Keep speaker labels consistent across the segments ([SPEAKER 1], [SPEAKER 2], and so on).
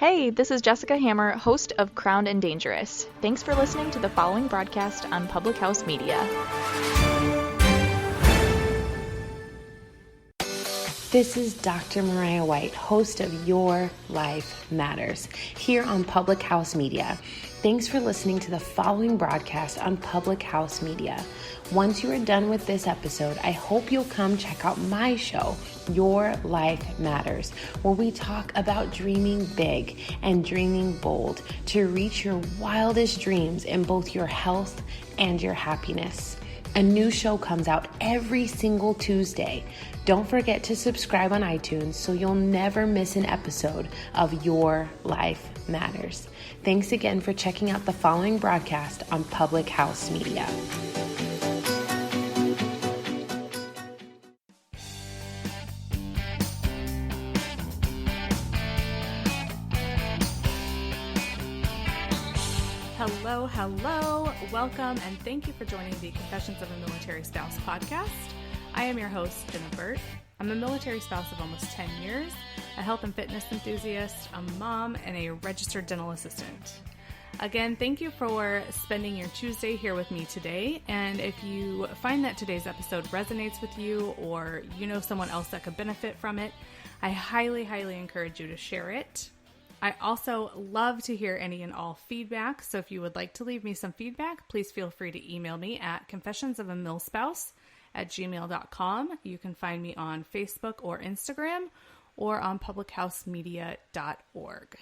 [SPEAKER 1] Hey, this is Jessica Hammer, host of Crowned and Dangerous. Thanks for listening to the following broadcast on Public House Media.
[SPEAKER 2] This is Dr. Mariah White, host of Your Life Matters, here on Public House Media. Thanks for listening to the following broadcast on Public House Media. Once you are done with this episode, I hope you'll come check out my show, Your Life Matters, where we talk about dreaming big and dreaming bold to reach your wildest dreams in both your health and your happiness. A new show comes out every single Tuesday. Don't forget to subscribe on iTunes so you'll never miss an episode of Your Life Matters. Thanks again for checking out the following broadcast on Public House Media.
[SPEAKER 3] Hello, welcome, and thank you for joining the Confessions of a Military Spouse podcast. I am your host, Jenna. I'm a military spouse of almost 10 years, a health and fitness enthusiast, a mom, and a registered dental assistant. Again, thank you for spending your Tuesday here with me today, and if you find that today's episode resonates with you or you know someone else that could benefit from it, I highly encourage you to share it. I also love to hear any and all feedback, so if you would like to leave me some feedback, please feel free to email me at confessionsofamilspouse@gmail.com. You can find me on Facebook or Instagram or on publichousemedia.org.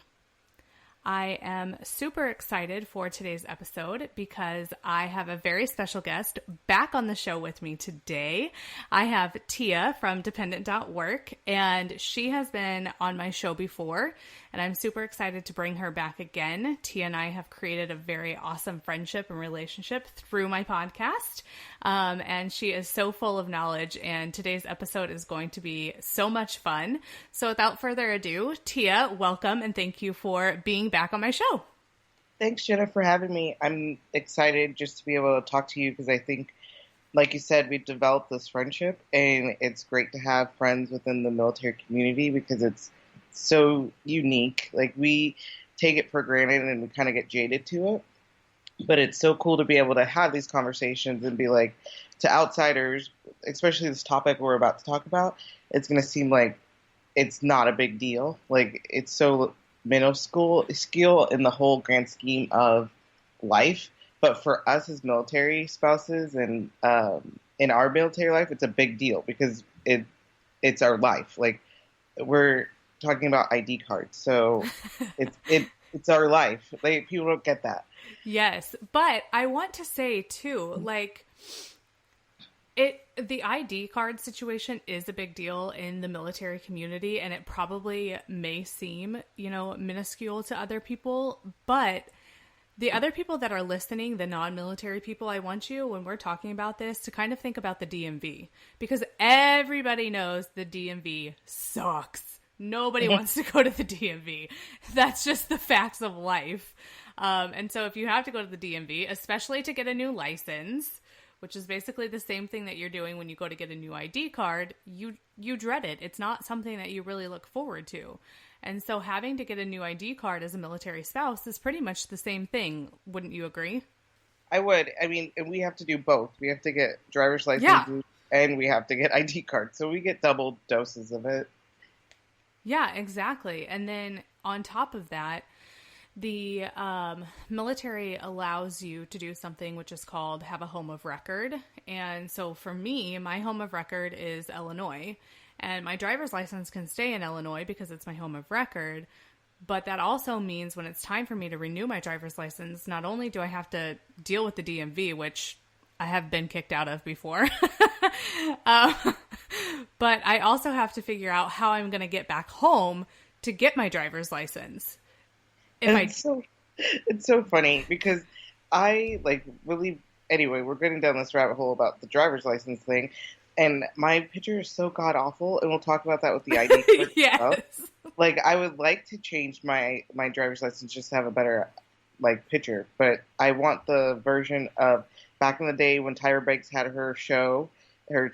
[SPEAKER 3] I am super excited for today's episode because I have a very special guest back on the show with me today. I have Tia from Dependent.Work, and she has been on my show before, and I'm super excited to bring her back again. Tia and I have created a very awesome friendship and relationship through my podcast, and she is so full of knowledge, and today's episode is going to be so much fun. So without further ado, Tia, welcome, and thank you for being back on my show.
[SPEAKER 4] Thanks, Jenna, for having me. I'm excited just to be able to talk to you because I think, like you said, we've developed this friendship, and it's great to have friends within the military community because it's so unique. Like, we take it for granted and we kind of get jaded to it, but it's so cool to be able to have these conversations and be like, to outsiders, especially this topic we're about to talk about, it's going to seem like it's not a big deal. Like, it's so minuscule in the whole grand scheme of life. But for us as military spouses and in our military life, it's a big deal because it's our life. Like, we're talking about ID cards, so it's our life. Like, people don't get that.
[SPEAKER 3] Yes, but I want to say too, like, the ID card situation is a big deal in the military community, and it probably may seem, minuscule to other people, but the other people that are listening, the non-military people, I want you, when we're talking about this, to kind of think about the DMV, because everybody knows the DMV sucks. Nobody wants to go to the DMV. That's just the facts of life. And so if you have to go to the DMV, especially to get a new license, which is basically the same thing that you're doing when you go to get a new ID card, you dread it. It's not something that you really look forward to. And so having to get a new ID card as a military spouse is pretty much the same thing. Wouldn't you agree?
[SPEAKER 4] I would. I mean, and we have to do both. We have to get driver's licenses and we have to get ID cards. So we get double doses of it.
[SPEAKER 3] Yeah, exactly. And then on top of that, the military allows you to do something which is called have a home of record. And so for me, my home of record is Illinois, and my driver's license can stay in Illinois because it's my home of record. But that also means when it's time for me to renew my driver's license, not only do I have to deal with the DMV, which I have been kicked out of before, but I also have to figure out how I'm going to get back home to get my driver's license.
[SPEAKER 4] It's so funny because I anyway, we're getting down this rabbit hole about the driver's license thing, and my picture is so god awful, and we'll talk about that with the ID card.
[SPEAKER 3] Yes.
[SPEAKER 4] Like, I would like to change my driver's license just to have a better picture, but I want the version of back in the day when Tyra Banks had her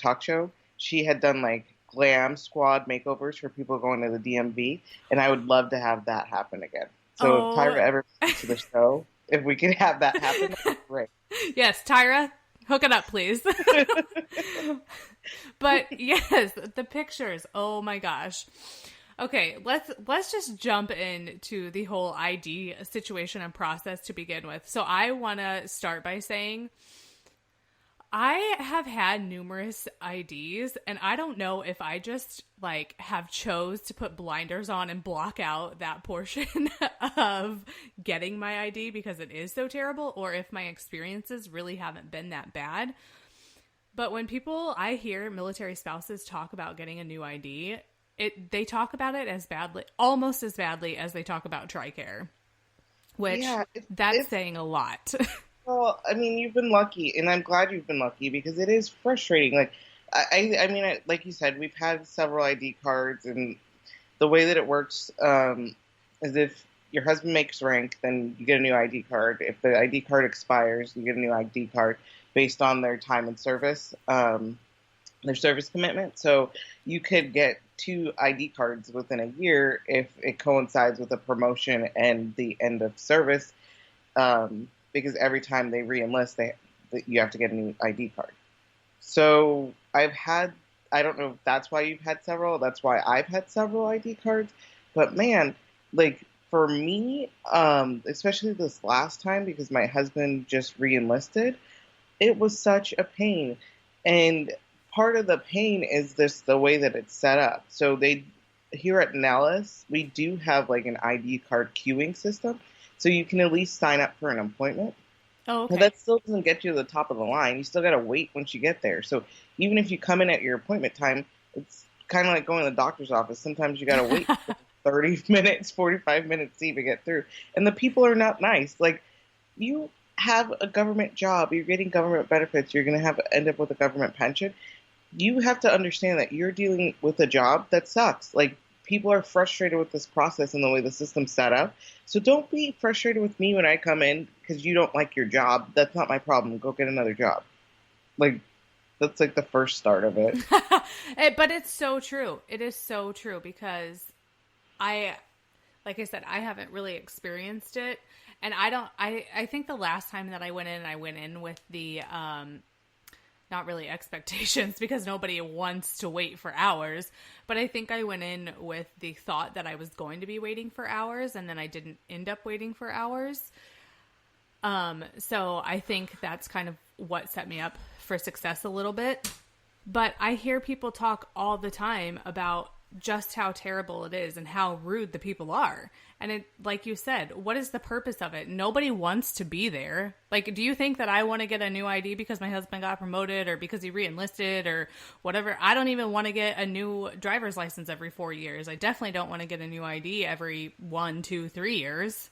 [SPEAKER 4] talk show. She had done glam squad makeovers for people going to the DMV, and I would love to have that happen again. So if Tyra ever comes to the show, if we could have that happen, that'd be great.
[SPEAKER 3] Yes, Tyra, hook it up, please. But yes, the pictures. Oh my gosh. Okay, let's just jump into the whole ID situation and process to begin with. So I want to start by saying I have had numerous IDs, and I don't know if I just like have chose to put blinders on and block out that portion of getting my ID because it is so terrible, or if my experiences really haven't been that bad. But when I hear military spouses talk about getting a new ID, they talk about it as badly, almost as badly as they talk about TRICARE, which that's saying a lot.
[SPEAKER 4] Well, I mean, you've been lucky, and I'm glad you've been lucky because it is frustrating. Like, I mean, like you said, we've had several ID cards, and the way that it works is if your husband makes rank, then you get a new ID card. If the ID card expires, you get a new ID card based on their time in service, their service commitment. So you could get 2 ID cards within a year if it coincides with a promotion and the end of service. Because every time they re-enlist, you have to get a new ID card. So I don't know if that's why you've had several. That's why I've had several ID cards. But man, like for me, especially this last time, because my husband just re-enlisted, it was such a pain. And part of the pain is the way that it's set up. So here at Nellis, we do have like an ID card queuing system. So you can at least sign up for an appointment.
[SPEAKER 3] Oh, okay.
[SPEAKER 4] But that still doesn't get you to the top of the line. You still got to wait once you get there. So even if you come in at your appointment time, it's kind of like going to the doctor's office. Sometimes you got to wait 30 minutes, 45 minutes to even get through. And the people are not nice. Like, you have a government job. You're getting government benefits. You're going to end up with a government pension. You have to understand that you're dealing with a job that sucks. Like, people are frustrated with this process and the way the system's set up. So don't be frustrated with me when I come in because you don't like your job. That's not my problem. Go get another job. Like, that's like the first start of it.
[SPEAKER 3] But it's so true. It is so true because like I said, I haven't really experienced it. And I think the last time that I went in with the, not really expectations because nobody wants to wait for hours, but I think I went in with the thought that I was going to be waiting for hours and then I didn't end up waiting for hours. So I think that's kind of what set me up for success a little bit. But I hear people talk all the time about just how terrible it is and how rude the people are. And it, like you said, what is the purpose of it? Nobody wants to be there. Like, do you think that I want to get a new ID because my husband got promoted or because he re-enlisted or whatever? I don't even want to get a new driver's license every 4 years. I definitely don't want to get a new ID every 1, 2, 3 years.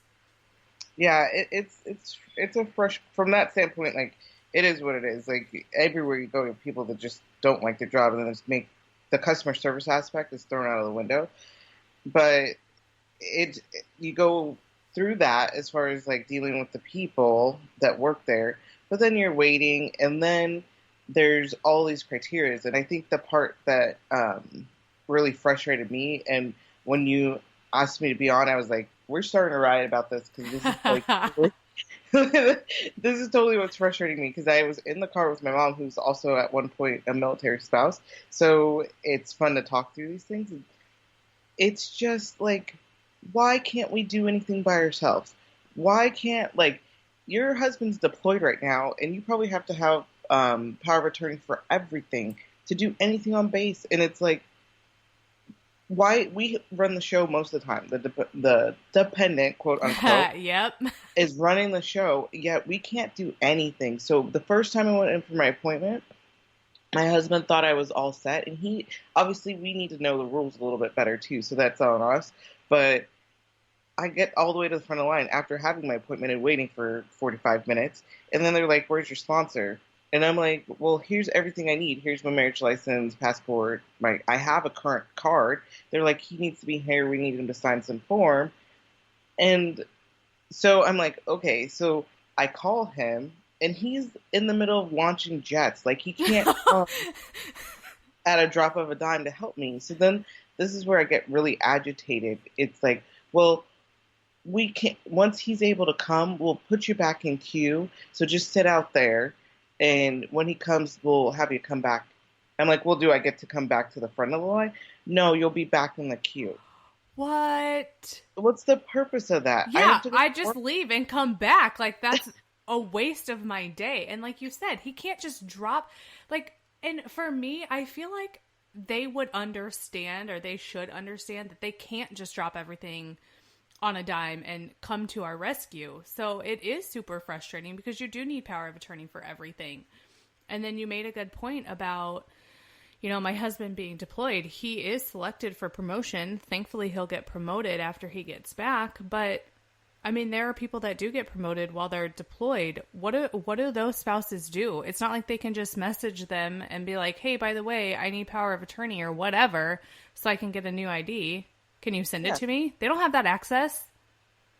[SPEAKER 4] Yeah, it's a fresh, from that standpoint, like, it is what it is. Like, everywhere you go, you have people that just don't like their job and then just make the customer service aspect is thrown out of the window. But you go through that as far as like dealing with the people that work there, but then you're waiting, and then there's all these criteria. And I think the part that really frustrated me, and when you asked me to be on, I was like, we're starting to riot about this because this is like this is totally what's frustrating me, because I was in the car with my mom, who's also at one point a military spouse. So it's fun to talk through these things. It's just like, why can't we do anything by ourselves? Why can't, like, your husband's deployed right now, and you probably have to have power of attorney for everything to do anything on base. And it's like, why we run the show most of the time. The dependent, quote unquote,
[SPEAKER 3] yep,
[SPEAKER 4] is running the show, yet we can't do anything. So the first time I went in for my appointment, my husband thought I was all set, and we need to know the rules a little bit better too, so that's on us. But I get all the way to the front of the line after having my appointment and waiting for 45 minutes, and then they're like, "Where's your sponsor?" And I'm like, well, here's everything I need. Here's my marriage license, passport. I have a current card. They're like, he needs to be here. We need him to sign some form. And so I'm like, okay. So I call him, and he's in the middle of launching jets. Like, he can't. at a drop of a dime to help me. So then this is where I get really agitated. It's like, well, we can once he's able to come, we'll put you back in queue. So just sit out there, and when he comes, we'll have you come back. I'm like, well, do I get to come back to the front of the line? No, you'll be back in the queue.
[SPEAKER 3] What?
[SPEAKER 4] What's the purpose of that? I
[SPEAKER 3] Yeah,
[SPEAKER 4] have to go
[SPEAKER 3] I
[SPEAKER 4] to
[SPEAKER 3] just
[SPEAKER 4] work.
[SPEAKER 3] leave and come back. Like, that's a waste of my day. And like you said, he can't just drop, like, and for me, I feel like they would understand, or they should understand, that they can't just drop everything on a dime and come to our rescue. So it is super frustrating because you do need power of attorney for everything. And then you made a good point about, my husband being deployed. He is selected for promotion. Thankfully, he'll get promoted after he gets back. But I mean, there are people that do get promoted while they're deployed. What do those spouses do? It's not like they can just message them and be like, hey, by the way, I need power of attorney or whatever so I can get a new ID. Can you send it to me? They don't have that access.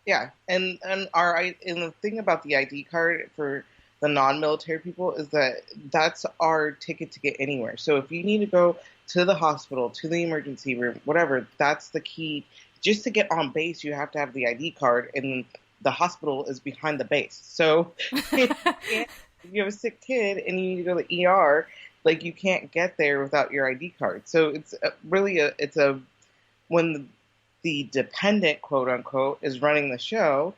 [SPEAKER 4] Yeah, and the thing about the ID card for the non-military people is that that's our ticket to get anywhere. So if you need to go to the hospital, to the emergency room, whatever, that's the key. Just to get on base, you have to have the ID card, and the hospital is behind the base. So if you have a sick kid and you need to go to the ER, like, you can't get there without your ID card. So it's when the dependent, quote unquote, is running the show,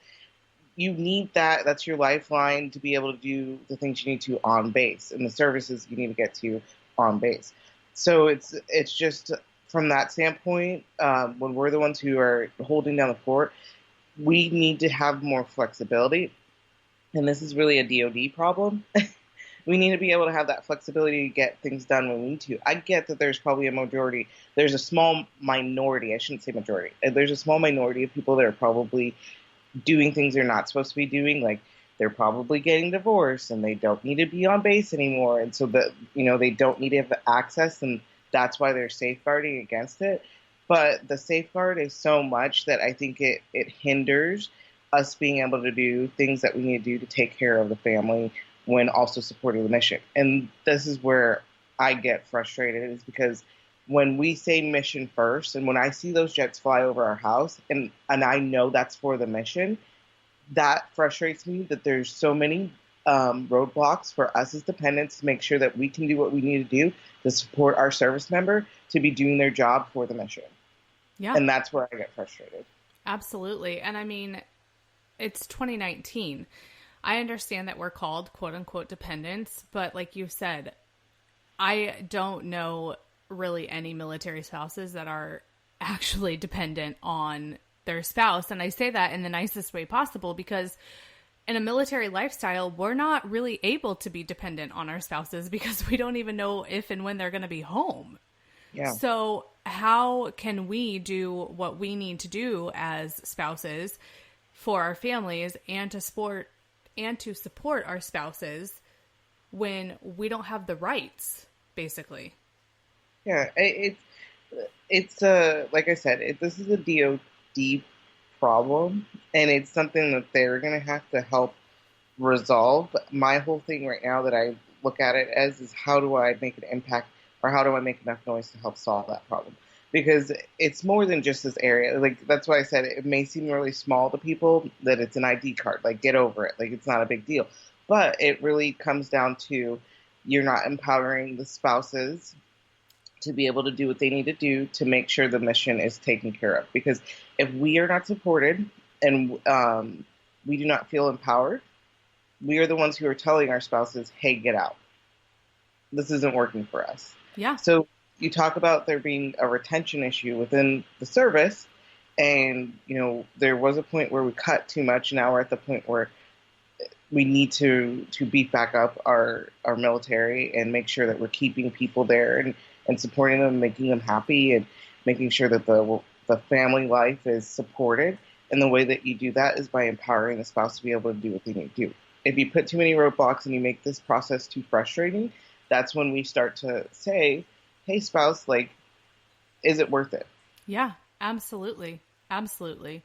[SPEAKER 4] you need that. That's your lifeline to be able to do the things you need to on base and the services you need to get to on base. So it's just from that standpoint, when we're the ones who are holding down the fort, we need to have more flexibility. And this is really a DoD problem. We need to be able to have that flexibility to get things done when we need to. I get that there's probably there's a small minority, I shouldn't say majority, there's a small minority of people that are probably doing things they're not supposed to be doing. Like, they're probably getting divorced and they don't need to be on base anymore. And so that, they don't need to have access, and that's why they're safeguarding against it. But the safeguard is so much that I think it hinders us being able to do things that we need to do to take care of the family when also supporting the mission. And this is where I get frustrated, is because when we say mission first, and when I see those jets fly over our house, and I know that's for the mission, that frustrates me, that there's so many roadblocks for us as dependents to make sure that we can do what we need to do to support our service member to be doing their job for the mission.
[SPEAKER 3] Yeah.
[SPEAKER 4] And that's where I get frustrated.
[SPEAKER 3] Absolutely. And I mean, it's 2019. I understand that we're called quote unquote dependents, but like you said, I don't know really any military spouses that are actually dependent on their spouse. And I say that in the nicest way possible, because in a military lifestyle, we're not really able to be dependent on our spouses because we don't even know if and when they're going to be home.
[SPEAKER 4] Yeah.
[SPEAKER 3] So how can we do what we need to do as spouses for our families and to support our spouses when we don't have the rights, basically?
[SPEAKER 4] Yeah, it's like I said, this is a DoD problem, and it's something that they're going to have to help resolve. My whole thing right now that I look at it as is, how do I make an impact, or how do I make enough noise to help solve that problem? Because it's more than just this area. Like, that's why I said it may seem really small to people that it's an ID card. Like, get over it. Like, it's not a big deal. But it really comes down to, you're not empowering the spouses to be able to do what they need to do to make sure the mission is taken care of. Because if we are not supported and we do not feel empowered, we are the ones who are telling our spouses, hey, get out. This isn't working for us.
[SPEAKER 3] Yeah.
[SPEAKER 4] So you talk about there being a retention issue within the service, and, there was a point where we cut too much. Now we're at the point where we need to beef back up our military and make sure that we're keeping people there and supporting them, making them happy, and making sure that the family life is supported. And the way that you do that is by empowering the spouse to be able to do what they need to do. If you put too many roadblocks and you make this process too frustrating, that's when we start to say, hey, spouse, like, is it worth it?
[SPEAKER 3] Yeah, absolutely. Absolutely.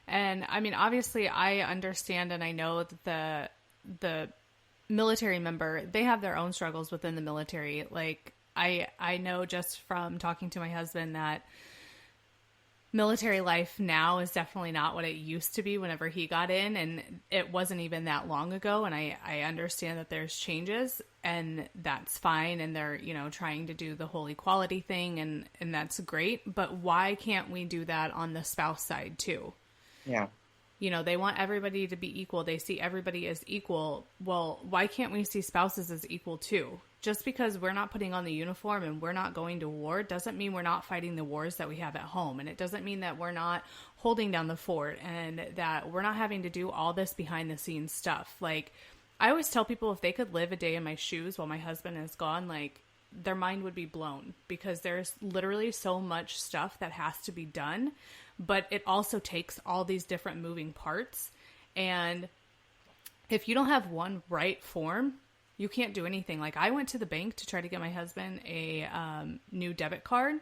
[SPEAKER 3] And I mean, obviously I understand, and I know that the military member, they have their own struggles within the military. Like, I I know just from talking to my husband that military life now is definitely not what it used to be whenever he got in, and it wasn't even that long ago. And I understand that there's changes, and that's fine, and they're, you know, trying to do the whole equality thing, and that's great. But why can't we do that on the spouse side too?
[SPEAKER 4] Yeah.
[SPEAKER 3] You know, they want everybody to be equal. They see everybody as equal. Well, why can't we see spouses as equal too? Just because we're not putting on the uniform and we're not going to war doesn't mean we're not fighting the wars that we have at home. And it doesn't mean that we're not holding down the fort and that we're not having to do all this behind the scenes stuff. Like, I always tell people if they could live a day in my shoes while my husband is gone, like, their mind would be blown, because there's literally so much stuff that has to be done, but it also takes all these different moving parts. And if you don't have one right form, you can't do anything. Like, I went to the bank to try to get my husband a new debit card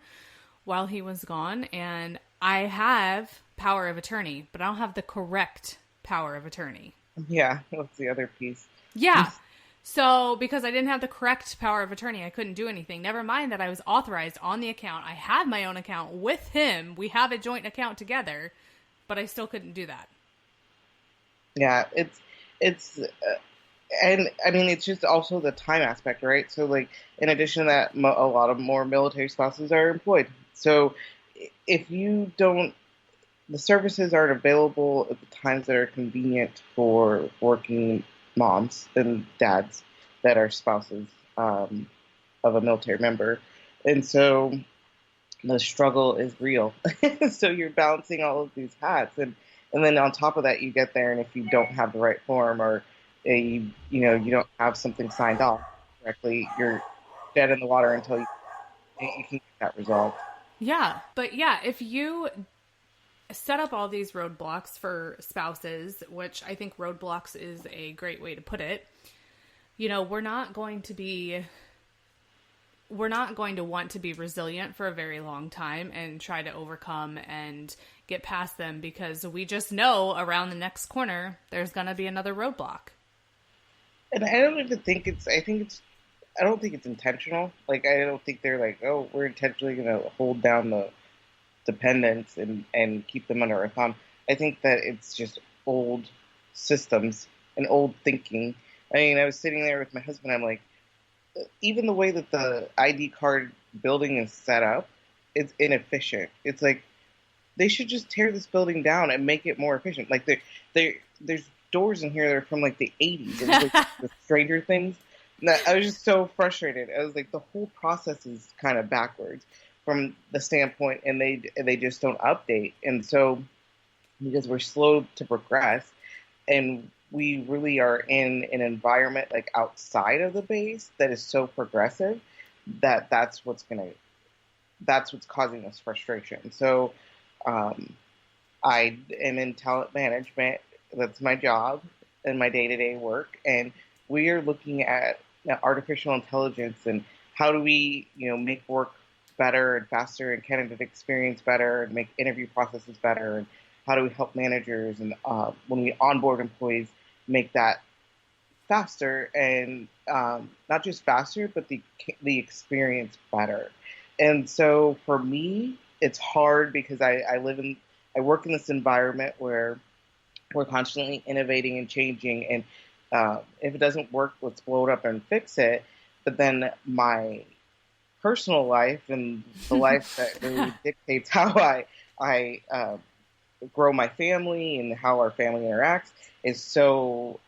[SPEAKER 3] while he was gone, and I have power of attorney, but I don't have the correct power of attorney.
[SPEAKER 4] Yeah, that's the other piece.
[SPEAKER 3] Yeah. So because I didn't have the correct power of attorney, I couldn't do anything. Never mind that I was authorized on the account. I had my own account with him. We have a joint account together, but I still couldn't do that.
[SPEAKER 4] Yeah, and I mean, it's just also the time aspect, right? So, like, in addition to that, a lot of more military spouses are employed. So if you don't, the services aren't available at the times that are convenient for working moms and dads that are spouses of a military member. And so the struggle is real. So you're balancing all of these hats. And then on top of that, you get there, and if you don't have the right form, or you don't have something signed off correctly, you're dead in the water until you can get that resolved.
[SPEAKER 3] Yeah. But yeah, if you set up all these roadblocks for spouses, which I think roadblocks is a great way to put it, you know, we're not going to want to be resilient for a very long time and try to overcome and get past them, because we just know around the next corner there's going to be another roadblock.
[SPEAKER 4] And I don't even think I don't think it's intentional. Like, I don't think they're like, oh, we're intentionally going to hold down the dependents and keep them under our thumb. I think that it's just old systems and old thinking. I mean, I was sitting there with my husband. I'm like, even the way that the ID card building is set up, it's inefficient. It's like, they should just tear this building down and make it more efficient. Like, there's doors in here that are from like the 80s. It was like the Stranger Things. I was just so frustrated. I was like, the whole process is kind of backwards from the standpoint, and they just don't update. And so, because we're slow to progress, and we really are in an environment like outside of the base that is so progressive, that's what's causing us frustration. So I am in talent management. That's my job and my day-to-day work, and we are looking at artificial intelligence and how do we, make work better and faster, and candidate experience better, and make interview processes better, and how do we help managers and when we onboard employees, make that faster, and not just faster, but the experience better. And so for me, it's hard because I work in this environment where we're constantly innovating and changing, and if it doesn't work, let's blow it up and fix it. But then my personal life and the life that really dictates how I grow my family and how our family interacts is so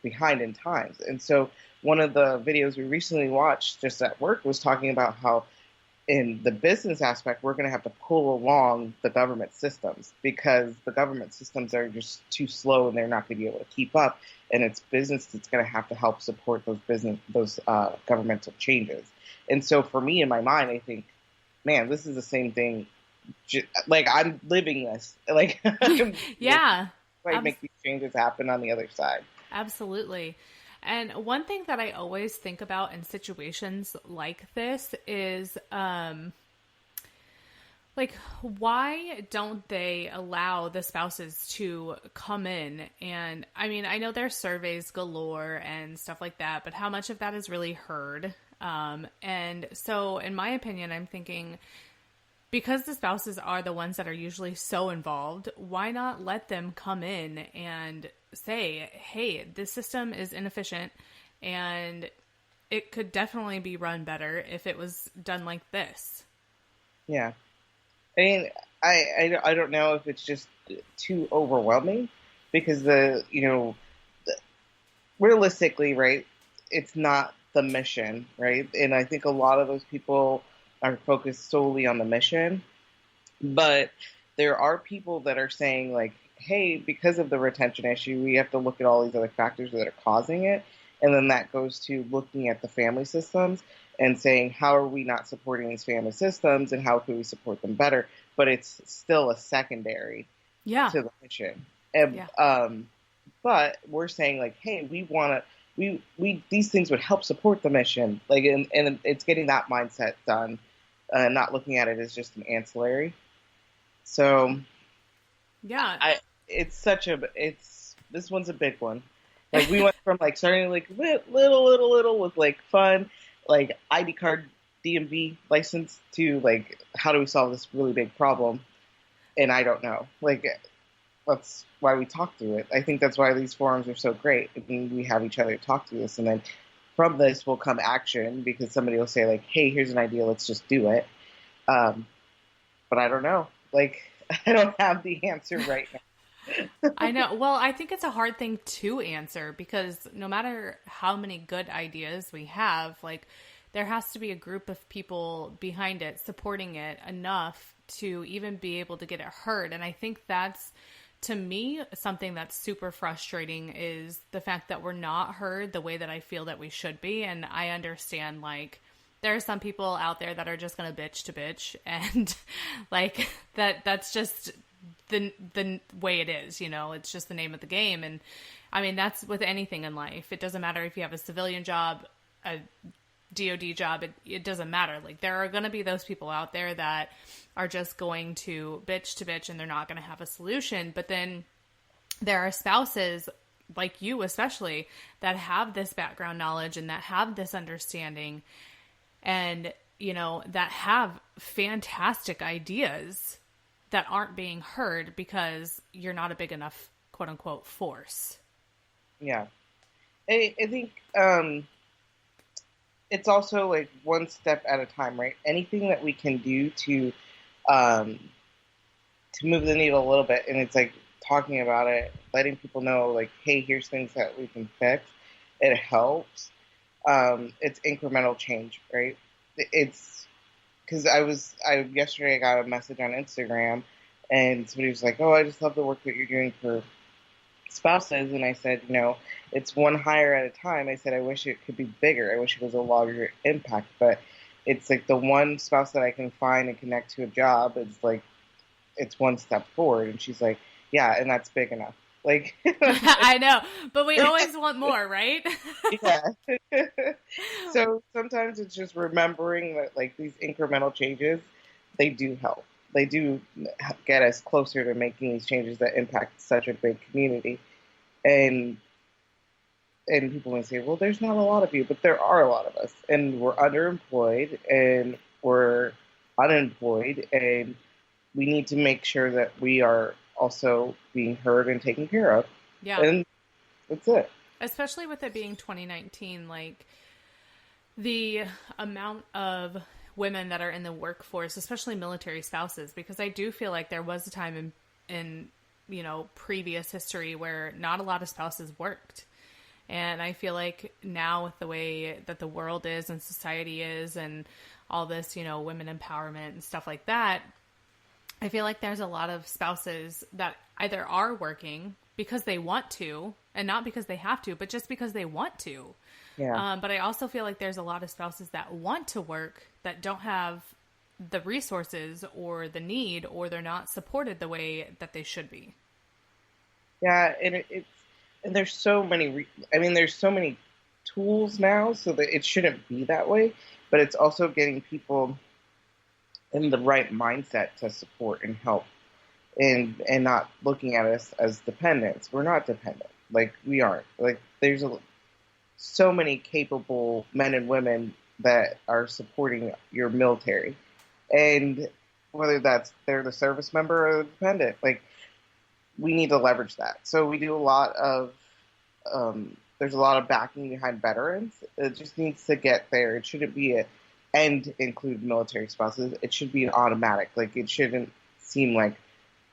[SPEAKER 4] behind in times. And so one of the videos we recently watched just at work was talking about how in the business aspect, we're going to have to pull along the government systems because the government systems are just too slow and they're not going to be able to keep up. And it's business that's going to have to help support those governmental changes. And so for me, in my mind, I think, man, this is the same thing. Like, I'm living this. Like,
[SPEAKER 3] yeah,
[SPEAKER 4] make these changes happen on the other side.
[SPEAKER 3] Absolutely. And one thing that I always think about in situations like this is, why don't they allow the spouses to come in? And I mean, I know there's surveys galore and stuff like that, but how much of that is really heard? And so in my opinion, I'm thinking, because the spouses are the ones that are usually so involved, why not let them come in and say, hey, this system is inefficient and it could definitely be run better if it was done like this.
[SPEAKER 4] Yeah. I mean, I don't know if it's just too overwhelming because realistically, right, it's not the mission, right? And I think a lot of those people are focused solely on the mission, but there are people that are saying like, hey, because of the retention issue, we have to look at all these other factors that are causing it. And then that goes to looking at the family systems and saying, how are we not supporting these family systems and how can we support them better? But it's still a secondary to the mission. And, but we're saying like, hey, we want to, these things would help support the mission. Like, and it's getting that mindset done, not looking at it as just an ancillary. So
[SPEAKER 3] yeah,
[SPEAKER 4] this one's a big one. Like we went from like starting like little with like fun, like ID card DMV license to like, how do we solve this really big problem? And I don't know. Like, that's why we talk through it. I think that's why these forums are so great. I mean, we have each other talk through this, and then from this will come action because somebody will say like, hey, here's an idea, let's just do it. But I don't know. Like, I don't have the answer right now.
[SPEAKER 3] I know. Well, I think it's a hard thing to answer because no matter how many good ideas we have, like there has to be a group of people behind it, supporting it enough to even be able to get it heard. And I think that's, to me, something that's super frustrating is the fact that we're not heard the way that I feel that we should be. And I understand, like, there are some people out there that are just going to bitch and like that's just the way it is, you know, it's just the name of the game. And I mean, that's with anything in life. It doesn't matter if you have a civilian job, a DOD job, it doesn't matter. Like there are going to be those people out there that are just going to bitch and they're not going to have a solution. But then there are spouses like you, especially, that have this background knowledge and that have this understanding and, you know, that have fantastic ideas that aren't being heard because you're not a big enough, quote unquote, force.
[SPEAKER 4] Yeah. I think it's also like one step at a time, right? Anything that we can do to move the needle a little bit, and it's like talking about it, letting people know like, hey, here's things that we can fix. It helps. It's incremental change, right? It's because yesterday I got a message on Instagram and somebody was like, oh, I just love the work that you're doing for spouses. And I said, you know, it's one hire at a time. I said, I wish it could be bigger. I wish it was a larger impact, but it's like the one spouse that I can find and connect to a job is like, it's one step forward. And she's like, yeah, and that's big enough. Like,
[SPEAKER 3] I know, but we always want more, right?
[SPEAKER 4] Yeah. So sometimes it's just remembering that like these incremental changes, they do help. They do get us closer to making these changes that impact such a big community. And people may say, well, there's not a lot of you, but there are a lot of us, and we're underemployed and we're unemployed, and we need to make sure that we are also being heard and taken care of.
[SPEAKER 3] Yeah.
[SPEAKER 4] And that's it.
[SPEAKER 3] Especially with it being 2019, like the amount of women that are in the workforce, especially military spouses, because I do feel like there was a time in you know, previous history where not a lot of spouses worked. And I feel like now with the way that the world is and society is and all this, you know, women empowerment and stuff like that, I feel like there's a lot of spouses that either are working because they want to and not because they have to, but just because they want to.
[SPEAKER 4] Yeah.
[SPEAKER 3] But I also feel like there's a lot of spouses that want to work that don't have the resources or the need, or they're not supported the way that they should be.
[SPEAKER 4] Yeah. And and there's so many, there's so many tools now so that it shouldn't be that way, but it's also getting people in the right mindset to support and help and not looking at us as dependents. We're not dependent. Like, we aren't. Like, there's so many capable men and women that are supporting your military. And whether they're the service member or the dependent, like, we need to leverage that. So we do a lot of, there's a lot of backing behind veterans. It just needs to get there. It shouldn't be and include military spouses. It should be an automatic. Like, it shouldn't seem like,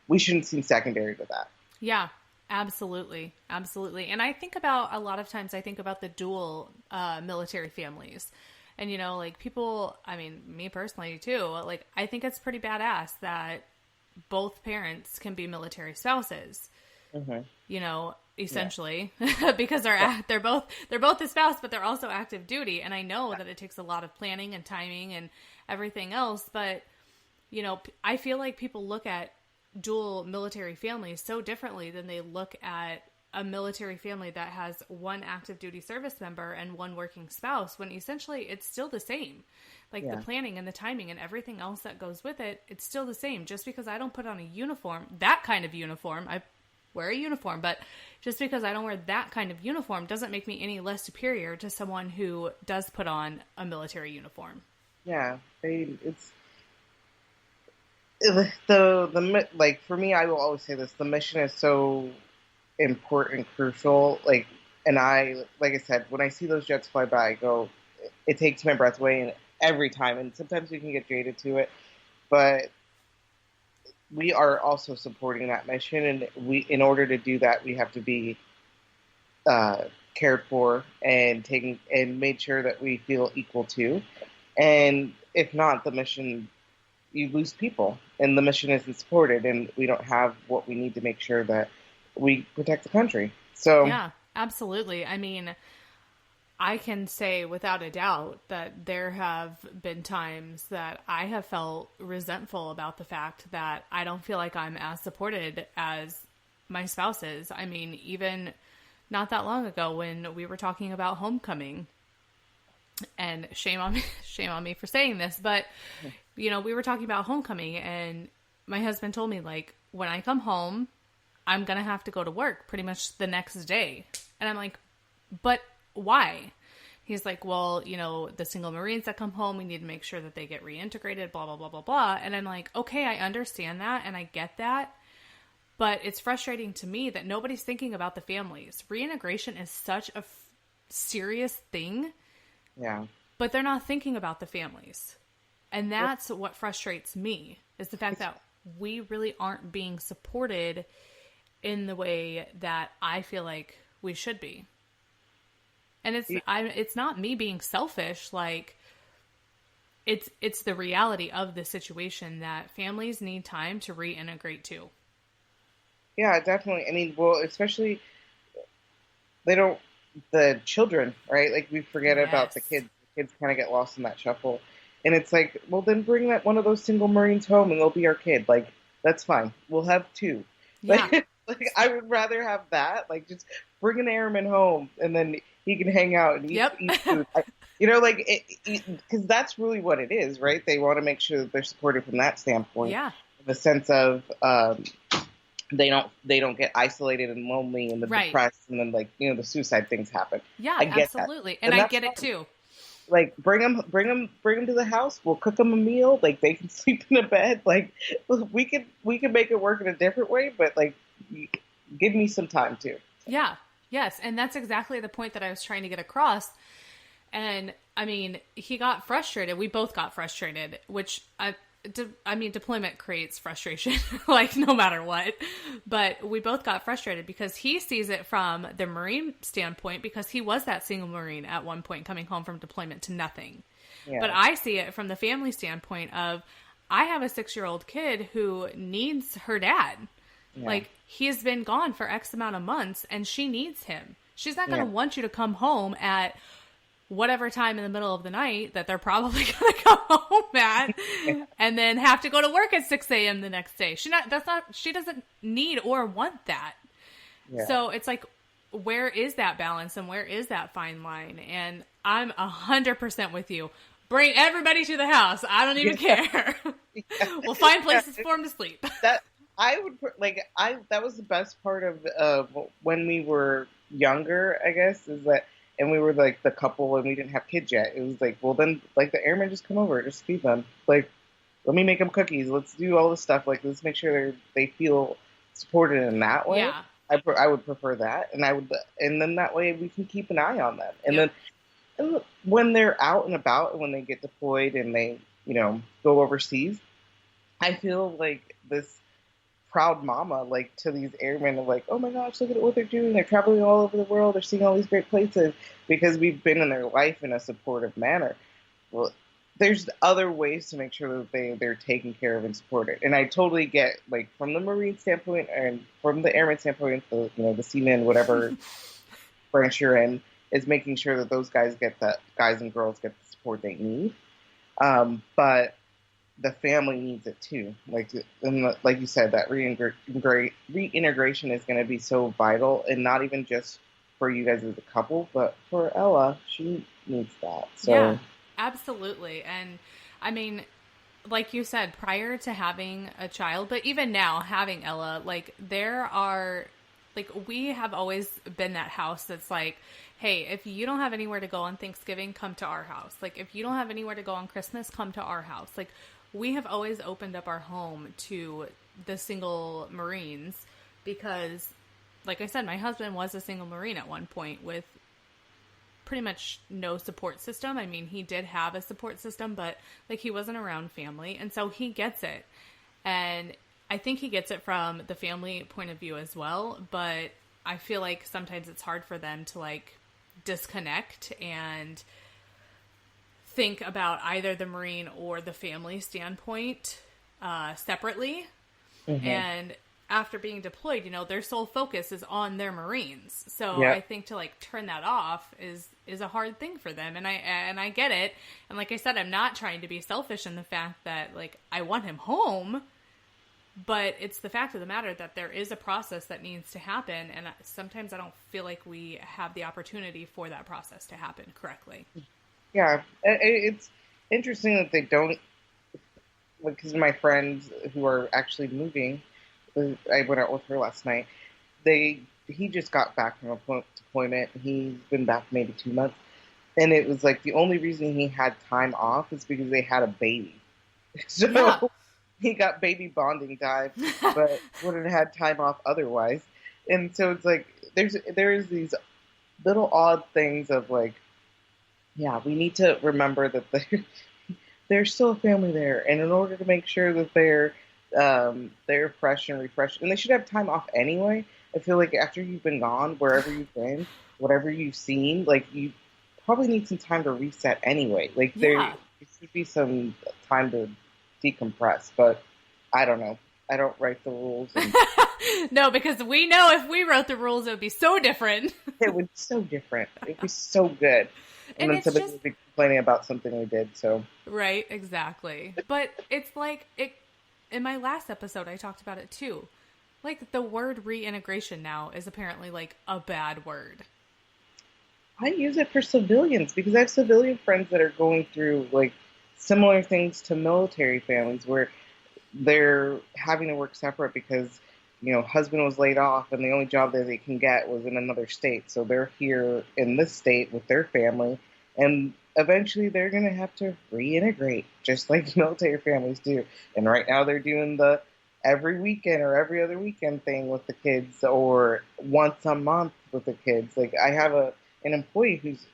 [SPEAKER 4] we shouldn't seem secondary to that.
[SPEAKER 3] Yeah, absolutely. Absolutely. And I think about, a lot of times I think about the dual military families. And, you know, like, people, I mean, me personally too, like, I think it's pretty badass that both parents can be military spouses, you know, essentially, because they're both the spouse, but they're also active duty. And I know that it takes a lot of planning and timing and everything else. But, you know, I feel like people look at dual military families so differently than they look at a military family that has one active duty service member and one working spouse, when essentially it's still the same. Like, the planning and the timing and everything else that goes with it, it's still the same. Just because I don't put on a uniform, that kind of uniform, I wear a uniform, but just because I don't wear that kind of uniform doesn't make me any less superior to someone who does put on a military uniform.
[SPEAKER 4] Yeah, it's the like, for me, I will always say this: the mission is so important, crucial. Like I said, when I see those jets fly by, I go, it takes my breath away, and every time. And sometimes we can get jaded to it, but we are also supporting that mission, and in order to do that, we have to be cared for and made sure that we feel equal to. And if not, the mission, you lose people, and the mission isn't supported, and we don't have what we need to make sure that we protect the country. So
[SPEAKER 3] yeah, absolutely. I mean, I can say without a doubt that there have been times that I have felt resentful about the fact that I don't feel like I'm as supported as my spouse is. I mean, even not that long ago when we were talking about homecoming, and shame on me for saying this, but, you know, we were talking about homecoming, and my husband told me, like, when I come home, I'm going to have to go to work pretty much the next day. And I'm like, but why? He's like, well, you know, the single Marines that come home, we need to make sure that they get reintegrated, blah, blah, blah, blah, blah. And I'm like, okay, I understand that. And I get that. But it's frustrating to me that nobody's thinking about the families. Reintegration is such a serious thing.
[SPEAKER 4] Yeah.
[SPEAKER 3] But they're not thinking about the families. And that's what frustrates me, is the fact that we really aren't being supported in the way that I feel like we should be. And it's not me being selfish. Like, it's the reality of the situation that families need time to reintegrate to.
[SPEAKER 4] Yeah, definitely. I mean, well, especially the children, right? Like, we forget about the kids. The kids kind of get lost in that shuffle. And it's like, well, then bring one of those single Marines home and they'll be our kid. Like, that's fine. We'll have two.
[SPEAKER 3] Yeah.
[SPEAKER 4] Like, I would rather have that. Like, just bring an airman home and then he can hang out and eat food. You know, like, because that's really what it is, right? They want to make sure that they're supported from that standpoint.
[SPEAKER 3] Yeah.
[SPEAKER 4] In the sense of they don't get isolated and lonely and depressed, and then, like, you know, the suicide things happen.
[SPEAKER 3] Yeah,
[SPEAKER 4] I get
[SPEAKER 3] absolutely.
[SPEAKER 4] That.
[SPEAKER 3] And I get it too.
[SPEAKER 4] Like, bring them to the house. We'll cook them a meal. Like, they can sleep in a bed. Like, we can make it work in a different way, but, like, give me some time too.
[SPEAKER 3] Yeah. Yes. And that's exactly the point that I was trying to get across. And I mean, he got frustrated. We both got frustrated, which deployment creates frustration, like, no matter what. But we both got frustrated because he sees it from the Marine standpoint, because he was that single Marine at one point coming home from deployment to nothing. Yeah. But I see it from the family standpoint of, I have a 6-year-old kid who needs her dad. Yeah. Like, he's been gone for X amount of months and she needs him. She's not going to want you to come home at whatever time in the middle of the night that they're probably going to come home at and then have to go to work at 6 a.m. the next day. She doesn't need or want that. Yeah. So it's like, where is that balance and where is that fine line? And I'm 100% with you. Bring everybody to the house. I don't even care. We'll find places for them to sleep.
[SPEAKER 4] That was the best part of when we were younger, I guess, is that and we were like the couple and we didn't have kids yet. It was like, well, then like the airmen just come over, just feed them. Like, let me make them cookies. Let's do all this stuff. Like, let's make sure they feel supported in that way.
[SPEAKER 3] Yeah.
[SPEAKER 4] I would prefer that, and then that way we can keep an eye on them. And
[SPEAKER 3] Yep.
[SPEAKER 4] then and when they're out and about, and when they get deployed and they, go overseas, I feel like this proud mama, like, to these airmen of like, oh my gosh, look at what they're doing. They're traveling all over the world. They're seeing all these great places because we've been in their life in a supportive manner. Well, there's other ways to make sure that they're taken care of and supported. And I totally get, like, from the Marine standpoint and from the airman standpoint, the seaman, whatever branch you're in, is making sure that those guys and girls get the support they need. But the family needs it too. Like you said, that reintegration is going to be so vital, and not even just for you guys as a couple, but for Ella, she needs that. So.
[SPEAKER 3] Yeah, absolutely. And I mean, like you said, prior to having a child, but even now having Ella, like we have always been that house that's like, hey, if you don't have anywhere to go on Thanksgiving, come to our house. Like, if you don't have anywhere to go on Christmas, come to our house. Like, we have always opened up our home to the single Marines because, like I said, my husband was a single Marine at one point with pretty much no support system. I mean, he did have a support system, but like, he wasn't around family. And so he gets it. And I think he gets it from the family point of view as well. But I feel like sometimes it's hard for them to like disconnect and think about either the Marine or the family standpoint separately. Mm-hmm. And after being deployed, their sole focus is on their Marines. So yeah. I think to like turn that off is a hard thing for them. And I get it. And like I said, I'm not trying to be selfish in the fact that like I want him home, but it's the fact of the matter that there is a process that needs to happen. And sometimes I don't feel like we have the opportunity for that process to happen correctly.
[SPEAKER 4] Yeah. It's interesting that they don't, because my friends who are actually moving, I went out with her last night. He just got back from a deployment. He's been back maybe 2 months. And it was like the only reason he had time off is because they had a baby. So yeah. He got baby bonding time, but wouldn't have had time off otherwise. And so it's like there's these little odd things of like, yeah, we need to remember that there's still a family there. And in order to make sure that they're fresh and refreshed, and they should have time off anyway. I feel like after you've been gone, wherever you've been, whatever you've seen, like you probably need some time to reset anyway. Like there should be some time to decompress, but I don't know. I don't write the rules. And
[SPEAKER 3] no, because we know if we wrote the rules, it would be so different.
[SPEAKER 4] It would be so different. It would be so good. And then somebody would be complaining about something we did. So
[SPEAKER 3] right, exactly. But it's like in my last episode, I talked about it too. Like the word reintegration now is apparently like a bad word.
[SPEAKER 4] I use it for civilians because I have civilian friends that are going through like similar things to military families where they're having to work separate because, husband was laid off and the only job that they can get was in another state. So they're here in this state with their family, and eventually they're going to have to reintegrate just like military families do. And right now they're doing the every weekend or every other weekend thing with the kids, or once a month with the kids. Like I have an employee who's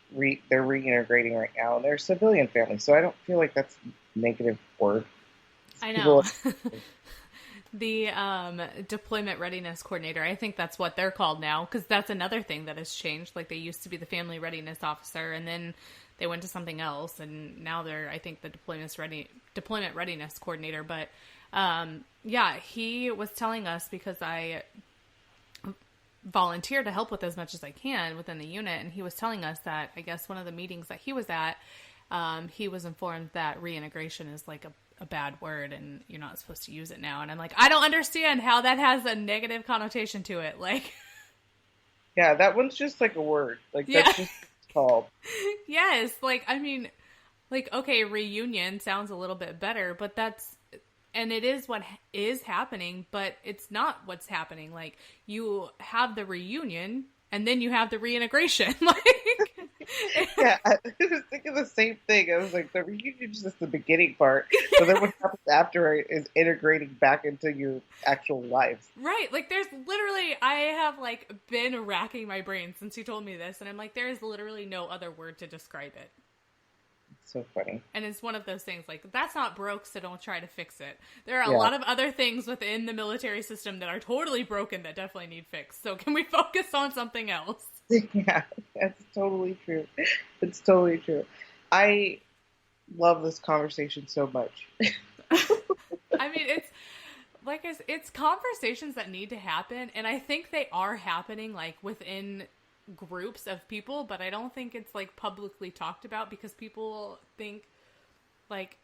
[SPEAKER 4] they're reintegrating right now, and they're a civilian family. So I don't feel like that's a negative word.
[SPEAKER 3] I know. The deployment readiness coordinator, I think that's what they're called now, because that's another thing that has changed. Like they used to be the family readiness officer, and then they went to something else, and now they're, I think, the deployment readiness coordinator. But he was telling us, because I volunteer to help with as much as I can within the unit, and he was telling us that I guess one of the meetings that he was at, he was informed that reintegration is like a bad word and you're not supposed to use it now. And I'm like, I don't understand how that has a negative connotation to it. Like,
[SPEAKER 4] yeah, that one's just like a word. Like that's just called.
[SPEAKER 3] Yes. Like, I mean, like, okay, reunion sounds a little bit better, but and it is what is happening, but it's not what's happening. Like you have the reunion and then you have the reintegration. Like,
[SPEAKER 4] Yeah, I was thinking the same thing. I was like, the reunion is just the beginning part, but then what happens after it is integrating back into your actual lives.
[SPEAKER 3] Right. Like, there's literally, I have, like, been racking my brain since you told me this, and I'm like, there is literally no other word to describe it.
[SPEAKER 4] It's so funny.
[SPEAKER 3] And it's one of those things, like, that's not broke, so don't try to fix it. There are a
[SPEAKER 4] Yeah.
[SPEAKER 3] lot of other things within the military system that are totally broken that definitely need fixed. So can we focus on something else?
[SPEAKER 4] Yeah, that's totally true. It's totally true. I love this conversation so much.
[SPEAKER 3] I mean, it's like it's conversations that need to happen, and I think they are happening like within groups of people, but I don't think it's like publicly talked about because people think like,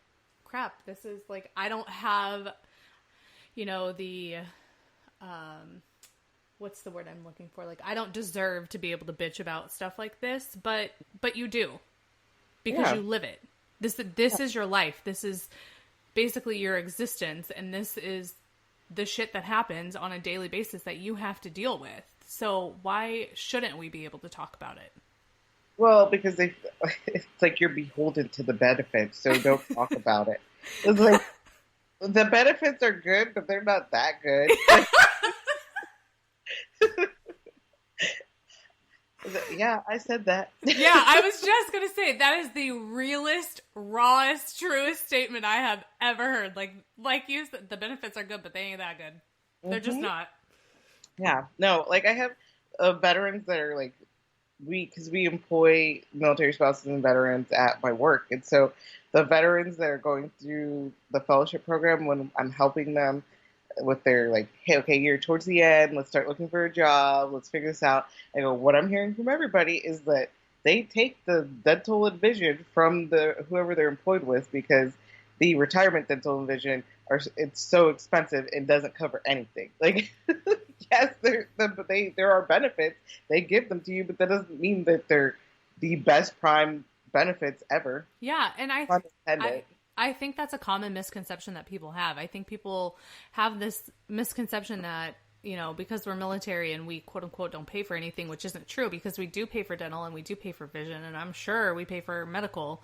[SPEAKER 3] crap, this is like, I don't have, you know, the what's the word I'm looking for? Like, I don't deserve to be able to bitch about stuff like this, but you do, because you live it. This is your life. This is basically your existence, and this is the shit that happens on a daily basis that you have to deal with. So why shouldn't we be able to talk about it?
[SPEAKER 4] Well, because it's like you're beholden to the benefits, so don't talk about it. It's like, the benefits are good, but they're not that good. Yeah, I said that.
[SPEAKER 3] Yeah, I was just going to say, that is the realest, rawest, truest statement I have ever heard. Like you said, the benefits are good, but they ain't that good. They're just not.
[SPEAKER 4] Yeah, no, like I have veterans that are like, because we employ military spouses and veterans at my work. And so the veterans that are going through the fellowship program, when I'm helping them with their like, hey, okay, you're towards the end, let's start looking for a job, let's figure this out. I go, what I'm hearing from everybody is that they take the dental and vision from whoever they're employed with, because the retirement dental and vision it's so expensive and doesn't cover anything. Like, yes, there are benefits, they give them to you, but that doesn't mean that they're the best prime benefits ever.
[SPEAKER 3] Yeah, and I think that's a common misconception that people have. I think people have this misconception that, you know, because we're military and we quote unquote don't pay for anything, which isn't true, because we do pay for dental and we do pay for vision, and I'm sure we pay for medical.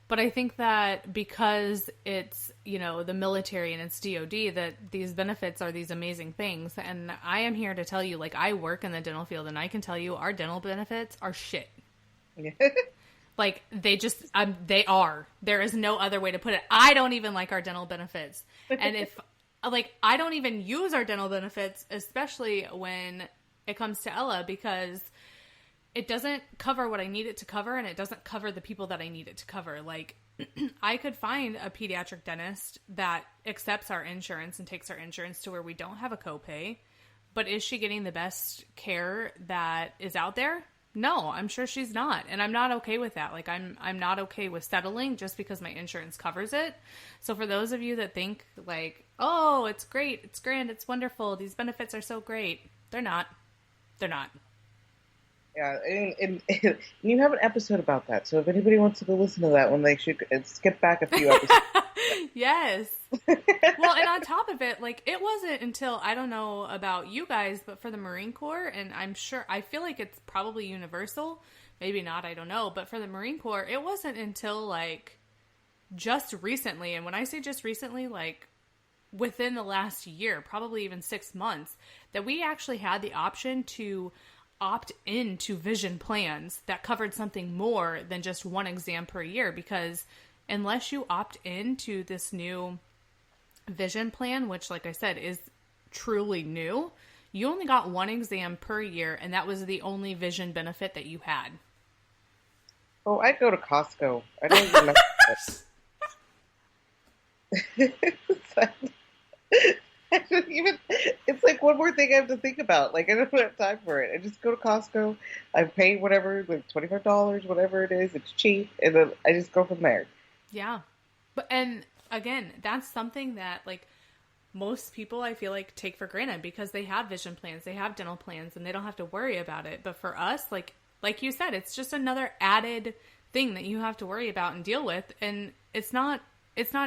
[SPEAKER 3] But I think that because it's, you know, the military and it's DOD, that these benefits are these amazing things. And I am here to tell you, like, I work in the dental field, and I can tell you our dental benefits are shit. Like, they are. There is no other way to put it. I don't even like our dental benefits. And if, like, I don't even use our dental benefits, especially when it comes to Ella, because it doesn't cover what I need it to cover, and it doesn't cover the people that I need it to cover. Like, I could find a pediatric dentist that accepts our insurance and takes our insurance to where we don't have a copay, but is she getting the best care that is out there? No, I'm sure she's not. And I'm not okay with that. Like, I'm not okay with settling just because my insurance covers it. So for those of you that think like, oh, it's great, it's grand, it's wonderful, these benefits are so great, they're not. They're not.
[SPEAKER 4] Yeah, and you have an episode about that. So if anybody wants to go listen to that one, they should skip back a few episodes.
[SPEAKER 3] Yes. Well, and on top of it, like, it wasn't until, I don't know about you guys, but for the Marine Corps, and I feel like it's probably universal, maybe not, I don't know, but for the Marine Corps, it wasn't until, like, just recently, and when I say just recently, like, within the last year, probably even 6 months, that we actually had the option to opt into vision plans that covered something more than just one exam per year, because unless you opt into this new vision plan, which, like I said, is truly new, you only got one exam per year, and that was the only vision benefit that you had.
[SPEAKER 4] Oh, I'd go to Costco. I don't even know. It's like one more thing I have to think about. Like, I don't have time for it. I just go to Costco. I pay whatever, like $25, whatever it is. It's cheap, and then I just go from there.
[SPEAKER 3] Yeah. But, and again, that's something that, like, most people, I feel like, take for granted because they have vision plans, they have dental plans, and they don't have to worry about it. But for us, like you said, it's just another added thing that you have to worry about and deal with, and it's not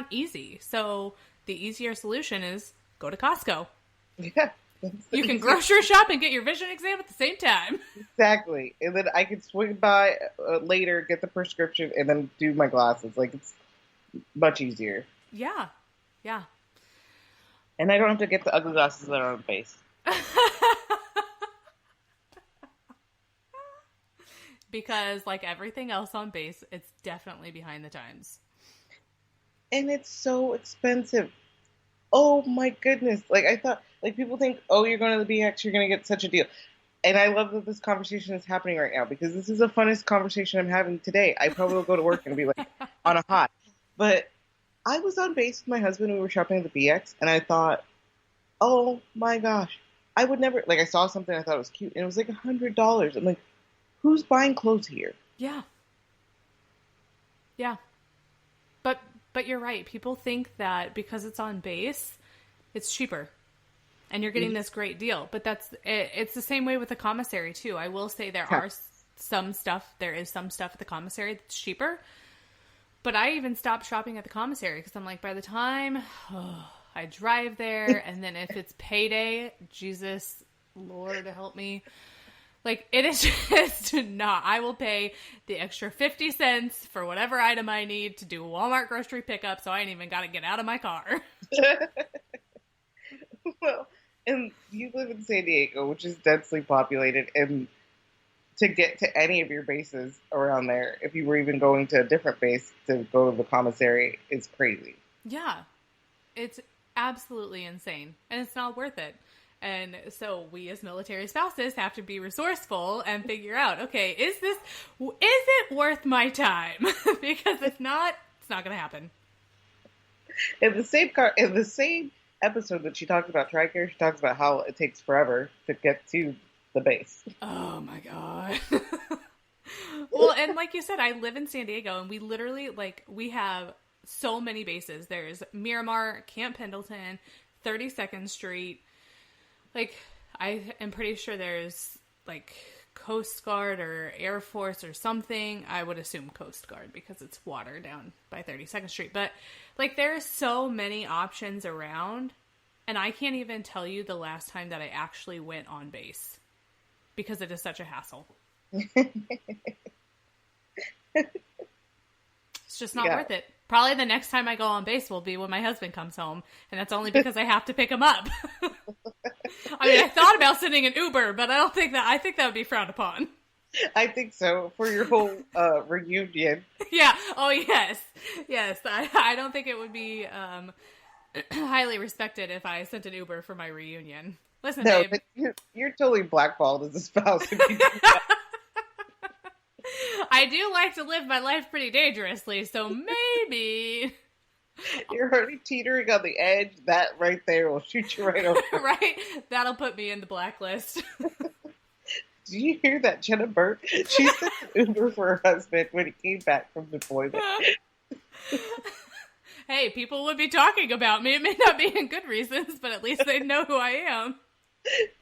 [SPEAKER 3] easy. So the easier solution is go to Costco.
[SPEAKER 4] Yeah.
[SPEAKER 3] You can grocery shop and get your vision exam at the same time.
[SPEAKER 4] Exactly. And then I could swing by later, get the prescription, and then do my glasses. Like, it's much easier.
[SPEAKER 3] Yeah. Yeah.
[SPEAKER 4] And I don't have to get the ugly glasses that are on base.
[SPEAKER 3] Because, like everything else on base, it's definitely behind the times.
[SPEAKER 4] And it's so expensive. Oh my goodness. Like, I thought, like, people think, oh, you're going to the BX, you're going to get such a deal. And I love that this conversation is happening right now, because this is the funnest conversation I'm having today. I probably will go to work and be like on a hot. But I was on base with my husband. We were shopping at the BX, and I thought, oh my gosh, I would never, like, I saw something I thought was cute, and it was like $100. I'm like, who's buying clothes here?
[SPEAKER 3] Yeah. Yeah. But you're right. People think that because it's on base, it's cheaper. And you're getting this great deal. But it's the same way with the commissary, too. I will say there is some stuff at the commissary that's cheaper. But I even stopped shopping at the commissary because I'm like, by the time I drive there, and then if it's payday, Jesus, Lord help me. Like, it is just not. I will pay the extra 50 cents for whatever item I need to do a Walmart grocery pickup, so I ain't even got to get out of my car.
[SPEAKER 4] Well, and you live in San Diego, which is densely populated, and to get to any of your bases around there, if you were even going to a different base to go to the commissary, is crazy. Yeah.
[SPEAKER 3] It's absolutely insane, and it's not worth it. And so we as military spouses have to be resourceful and figure out, okay, is it worth my time? Because if not, it's not going to happen.
[SPEAKER 4] In the same episode that she talks about TRICARE, she talks about how it takes forever to get to the base.
[SPEAKER 3] Oh my God. Well, and like you said, I live in San Diego, and we literally, like, we have so many bases. There's Miramar, Camp Pendleton, 32nd Street. Like, I am pretty sure there's, like, Coast Guard or Air Force or something. I would assume Coast Guard because it's water down by 32nd Street. But, like, there are so many options around, and I can't even tell you the last time that I actually went on base because it is such a hassle. It's just not worth it. Probably the next time I go on base will be when my husband comes home, and that's only because I have to pick him up. I mean, I thought about sending an Uber, but I think that would be frowned upon.
[SPEAKER 4] I think so, for your whole reunion.
[SPEAKER 3] Yeah. Oh, yes. Yes. I don't think it would be highly respected if I sent an Uber for my reunion. Listen,
[SPEAKER 4] no,
[SPEAKER 3] babe.
[SPEAKER 4] But you're totally blackballed as a spouse if you do that.
[SPEAKER 3] I do like to live my life pretty dangerously, so maybe...
[SPEAKER 4] You're already teetering on the edge. That right there will shoot you right over.
[SPEAKER 3] Right? That'll put me in the blacklist.
[SPEAKER 4] Did you hear that, Jenna Burt? She sent an Uber for her husband when he came back from deployment.
[SPEAKER 3] Hey, people would be talking about me. It may not be in good reasons, but at least they know who I am.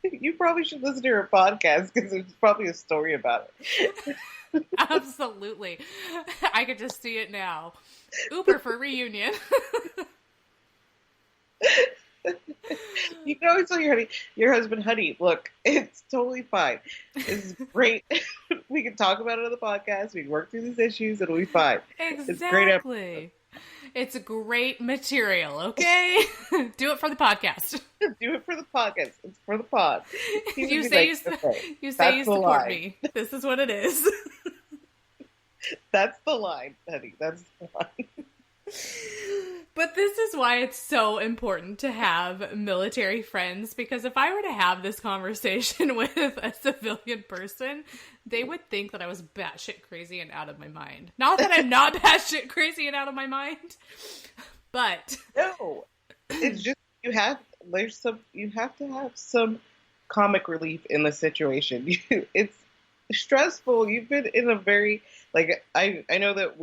[SPEAKER 4] You probably should listen to her podcast because there's probably a story about it.
[SPEAKER 3] Absolutely. I could just see it now. Uber for reunion.
[SPEAKER 4] You can always tell your husband, honey, look, it's totally fine. This is great. We can talk about it on the podcast. We can work through these issues. It'll be fine.
[SPEAKER 3] Exactly. It's great material, okay? Do it for the podcast.
[SPEAKER 4] Do it for the podcast. It's for the pod.
[SPEAKER 3] You say you support me. This is what it is.
[SPEAKER 4] That's the line, honey. That's the line.
[SPEAKER 3] But this is why it's so important to have military friends, because if I were to have this conversation with a civilian person, they would think that I was batshit crazy and out of my mind. Not that I'm not batshit crazy and out of my mind, but...
[SPEAKER 4] No. It's just, you have to have some comic relief in the situation. It's stressful. You've been in a very, like, I know that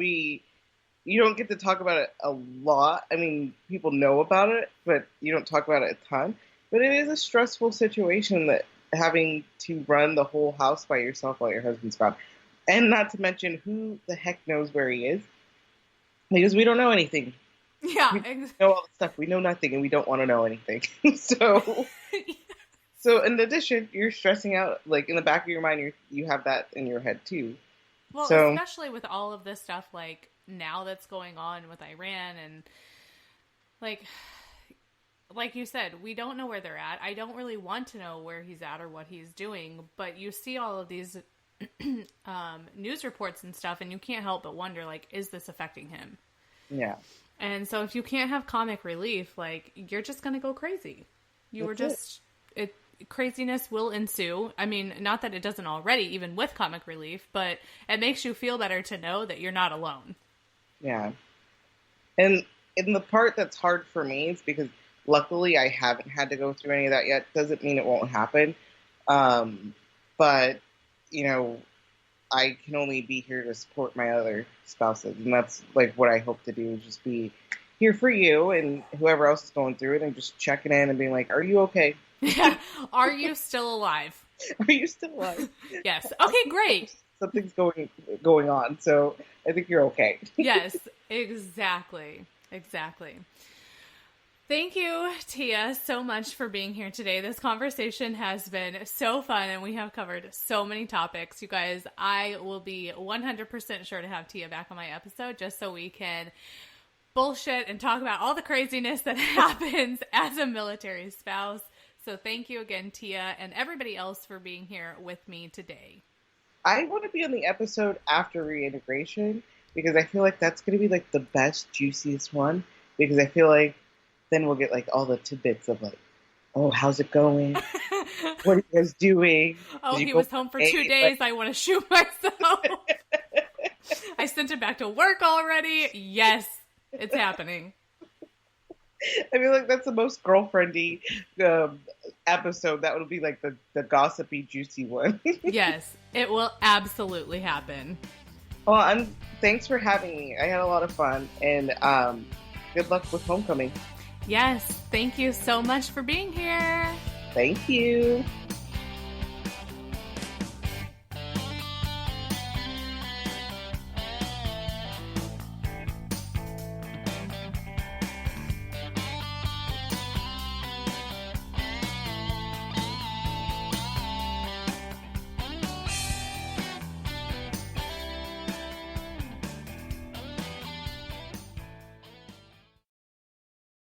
[SPEAKER 4] you don't get to talk about it a lot. I mean, people know about it, but you don't talk about it a ton. But it is a stressful situation, that having to run the whole house by yourself while your husband's gone. And not to mention, who the heck knows where he is? Because we don't know anything.
[SPEAKER 3] Yeah.
[SPEAKER 4] We know all the stuff. We know nothing, and we don't want to know anything. So... So in addition, you're stressing out, like in the back of your mind, you have that in your head too.
[SPEAKER 3] Well,
[SPEAKER 4] so,
[SPEAKER 3] especially with all of this stuff, like now that's going on with Iran and like you said, we don't know where they're at. I don't really want to know where he's at or what he's doing, but you see all of these news reports and stuff, and you can't help but wonder, like, is this affecting him?
[SPEAKER 4] Yeah.
[SPEAKER 3] And so if you can't have comic relief, like, you're just going to go crazy. Craziness will ensue. I mean, not that it doesn't already, even with comic relief, but it makes you feel better to know that you're not alone.
[SPEAKER 4] Yeah. And the part that's hard for me is because luckily I haven't had to go through any of that yet. Doesn't mean it won't happen. But, you know, I can only be here to support my other spouses. And that's like what I hope to do, is just be here for you and whoever else is going through it, and just checking in and being like, are you okay?
[SPEAKER 3] Yeah. Are you still alive?
[SPEAKER 4] Are you still alive?
[SPEAKER 3] Yes. Okay, great.
[SPEAKER 4] Something's going on, so I think you're okay.
[SPEAKER 3] Yes, exactly. Thank you, Tia, so much for being here today. This conversation has been so fun, and we have covered so many topics. You guys, I will be 100% sure to have Tia back on my episode just so we can bullshit and talk about all the craziness that happens as a military spouse. So thank you again, Tia, and everybody else for being here with me today.
[SPEAKER 4] I want to be on the episode after reintegration, because I feel like that's going to be like the best, juiciest one, because I feel like then we'll get like all the tidbits of like, oh, how's it going? What are you guys doing?
[SPEAKER 3] Oh, he was home for 2 days. I want to shoot myself. I sent him back to work already. Yes, it's happening.
[SPEAKER 4] I feel like that's the most girlfriendy episode. That would be like the gossipy, juicy one.
[SPEAKER 3] Yes, it will absolutely happen.
[SPEAKER 4] Well, thanks for having me. I had a lot of fun, and good luck with homecoming.
[SPEAKER 3] Yes, thank you so much for being here.
[SPEAKER 4] Thank you.